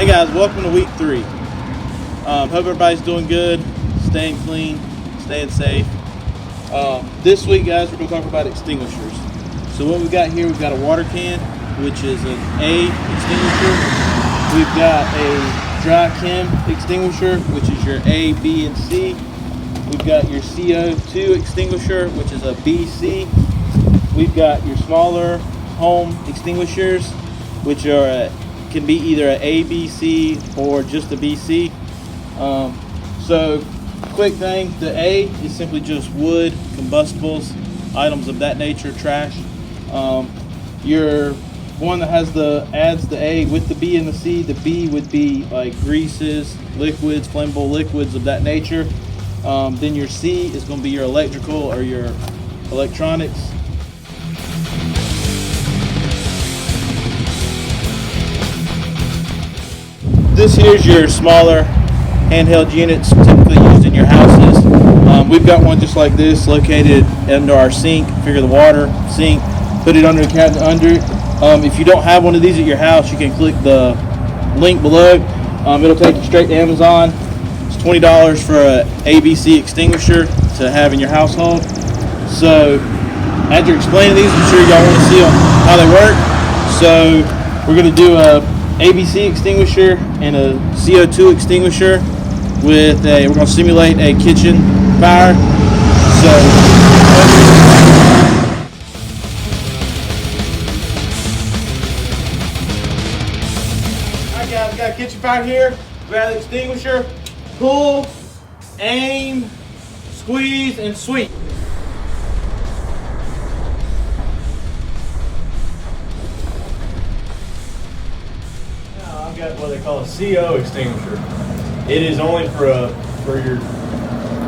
Hey guys, welcome to week 3. Hope everybody's doing good, staying clean, staying safe. This week, guys, we're going to talk about extinguishers. So what we've got here, we've got a water can, which is an A extinguisher. We've got a dry chem extinguisher, which is your A, B, and C. We've got your CO2 extinguisher, which is a BC. We've got your smaller home extinguishers, which are can be either an A, B, C, or just a BC. So, quick thing, the A is simply just wood, combustibles, items of that nature, trash. Your one that has adds the A with the B and the C. The B would be like greases, liquids, flammable liquids of that nature. Then your C is going to be your electrical or your electronics. This here's your smaller handheld units typically used in your houses. We've got one just like this located under our sink. Figure the water sink, put it under the cabinet under it. If you don't have one of these at your house, you can click the link below. It'll take you straight to Amazon. It's $20 for a ABC extinguisher to have in your household. So after explaining these, I'm sure y'all want to see how they work. So we're going to do a ABC extinguisher and a CO2 extinguisher with we're going to simulate a kitchen fire. So alright guys, we got a kitchen fire here. Grab the extinguisher, pull, aim, squeeze, and sweep. I've got what they call a CO extinguisher. It is only for your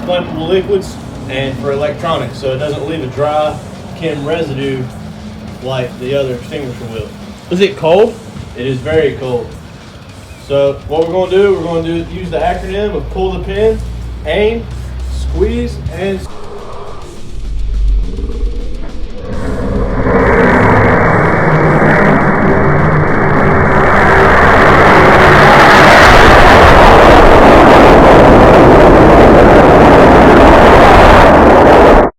flammable liquids and for electronics, so it doesn't leave a dry chem residue like the other extinguisher will. Is it cold? It is very cold. So what we're going to do, use the acronym of pull the pin, aim, squeeze, and